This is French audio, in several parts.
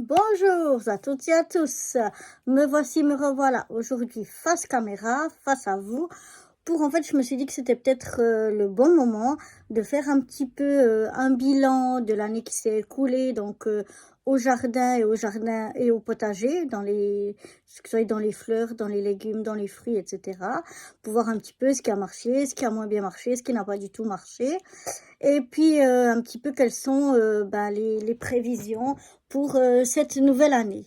Bonjour à toutes et à tous. Me voici, me revoilà aujourd'hui face caméra, face à vous. Je me suis dit que c'était peut-être le bon moment de faire un petit peu un bilan de l'année qui s'est écoulée, donc au jardin et au potager, que ce soit dans les fleurs, dans les légumes, dans les fruits, etc. Pour voir un petit peu ce qui a marché, ce qui a moins bien marché, ce qui n'a pas du tout marché. Et puis, un petit peu quelles sont les prévisions pour cette nouvelle année.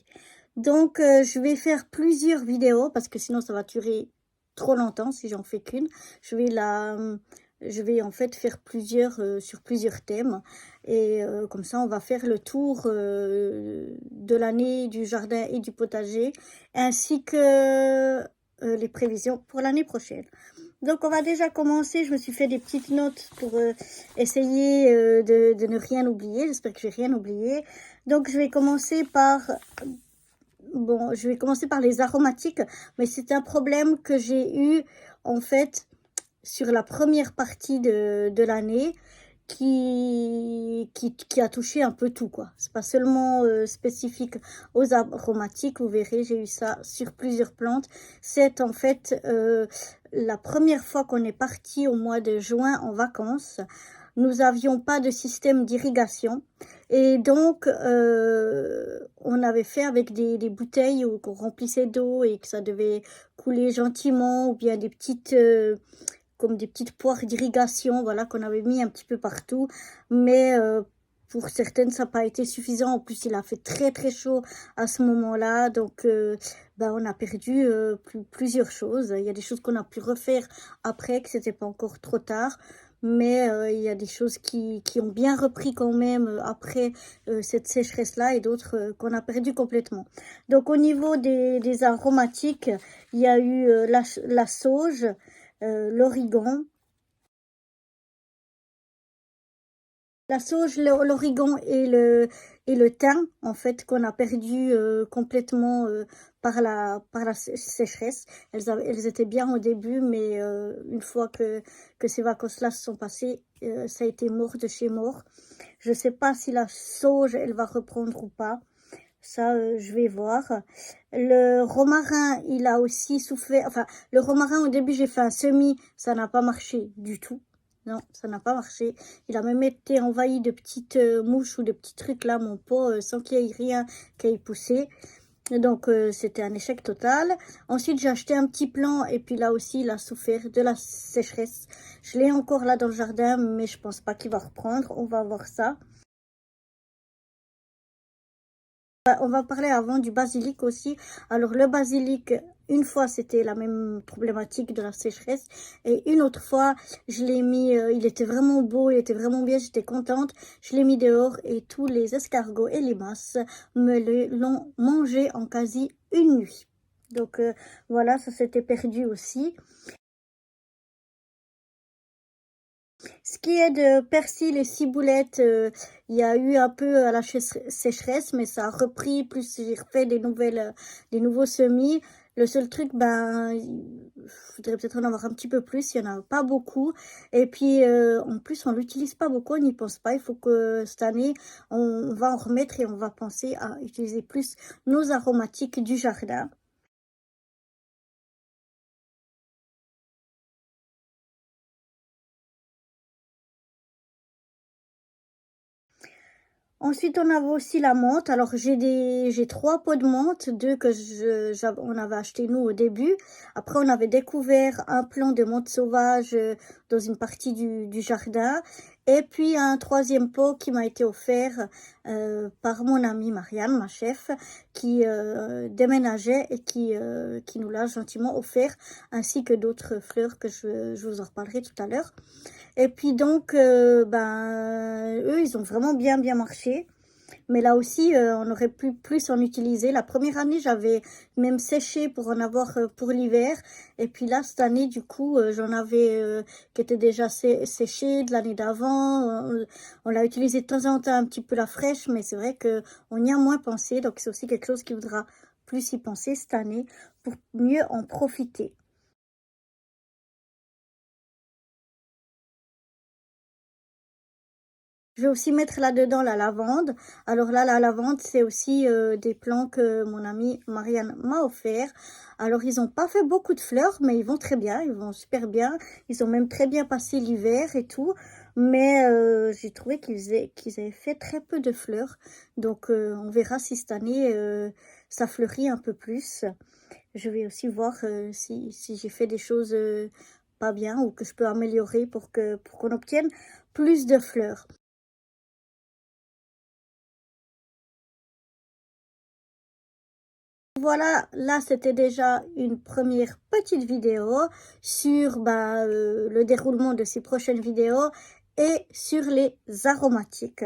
Donc, je vais faire plusieurs vidéos parce que sinon ça va durer trop longtemps si j'en fais qu'une. Je vais en fait faire plusieurs sur plusieurs thèmes et comme ça on va faire le tour de l'année du jardin et du potager ainsi que les prévisions pour l'année prochaine. Donc on va déjà commencer, je me suis fait des petites notes pour essayer de ne rien oublier, j'espère que je vais rien oublier. Donc je vais commencer par les aromatiques, mais c'est un problème que j'ai eu en fait sur la première partie de l'année qui a touché un peu tout, quoi. C'est pas seulement spécifique aux aromatiques, vous verrez, j'ai eu ça sur plusieurs plantes. C'est en fait la première fois qu'on est parti au mois de juin en vacances. Nous n'avions pas de système d'irrigation et donc on avait fait avec des bouteilles qu'on remplissait d'eau et que ça devait couler gentiment, ou bien comme des petites poires d'irrigation, voilà, qu'on avait mis un petit peu partout. Mais pour certaines, ça n'a pas été suffisant. En plus, il a fait très très chaud à ce moment-là. Donc, on a perdu plusieurs choses. Il y a des choses qu'on a pu refaire après, que c'était pas encore trop tard. Mais il y a des choses qui ont bien repris quand même après cette sécheresse-là, et d'autres qu'on a perdu complètement. Donc, au niveau des aromatiques, il y a eu la sauge, l'origan. La sauge, l'origan et le thym, en fait, qu'on a perdu complètement par la sécheresse. Elles étaient bien au début, mais une fois que ces vacances-là se sont passées, ça a été mort de chez mort. Je ne sais pas si la sauge, elle va reprendre ou pas. Ça, je vais voir. Le romarin, il a aussi souffert. Enfin, le romarin, au début, j'ai fait un semis. Ça n'a pas marché du tout. Non, ça n'a pas marché. Il a même été envahi de petites mouches ou de petits trucs là, mon pot, sans qu'il y ait rien qui ait poussé. Donc, c'était un échec total. Ensuite, j'ai acheté un petit plant et puis là aussi, il a souffert de la sécheresse. Je l'ai encore là dans le jardin, mais je pense pas qu'il va reprendre. On va voir ça. On va parler avant du basilic aussi. Alors le basilic, une fois c'était la même problématique de la sécheresse et une autre fois je l'ai mis, il était vraiment beau, il était vraiment bien, j'étais contente. Je l'ai mis dehors et tous les escargots et les masses l'ont mangé en quasi une nuit. Donc voilà, ça s'était perdu aussi. Ce qui est de persil et ciboulette, il y a eu un peu à la sécheresse, mais ça a repris, plus j'ai refait des nouveaux semis. Le seul truc, il faudrait peut-être en avoir un petit peu plus, il y en a pas beaucoup. Et puis, en plus, on l'utilise pas beaucoup, on n'y pense pas. Il faut que cette année, on va en remettre et on va penser à utiliser plus nos aromatiques du jardin. Ensuite, on avait aussi la menthe. Alors, j'ai 3 pots de menthe, 2 que on avait acheté nous au début. Après, on avait découvert un plant de menthe sauvage dans une partie du jardin. Et puis, un troisième pot qui m'a été offert par mon amie Marianne, ma chef, qui déménageait et qui nous l'a gentiment offert, ainsi que d'autres fleurs que je vous en reparlerai tout à l'heure. Et puis donc, eux, ils ont vraiment bien marché. Mais là aussi, on aurait pu plus en utiliser. La première année, j'avais même séché pour en avoir pour l'hiver. Et puis là, cette année, du coup, j'en avais qui étaient déjà séchées de l'année d'avant. On l'a utilisé de temps en temps un petit peu la fraîche, mais c'est vrai qu'on y a moins pensé. Donc, c'est aussi quelque chose qui voudra plus y penser cette année pour mieux en profiter. Je vais aussi mettre là-dedans la lavande. Alors là, la lavande, c'est aussi des plants que mon amie Marianne m'a offert. Alors, ils n'ont pas fait beaucoup de fleurs, mais ils vont très bien, ils vont super bien. Ils ont même très bien passé l'hiver et tout. Mais j'ai trouvé qu'ils avaient fait très peu de fleurs. Donc, on verra si cette année, ça fleurit un peu plus. Je vais aussi voir si j'ai fait des choses pas bien ou que je peux améliorer pour qu'on obtienne plus de fleurs. Voilà, là c'était déjà une première petite vidéo sur le déroulement de ces prochaines vidéos et sur les aromatiques.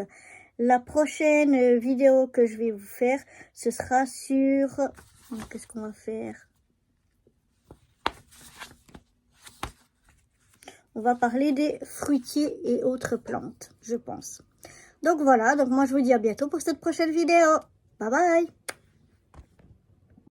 La prochaine vidéo que je vais vous faire, ce sera sur... Qu'est-ce qu'on va faire? On va parler des fruitiers et autres plantes, je pense. Donc voilà, donc moi je vous dis à bientôt pour cette prochaine vidéo. Bye bye!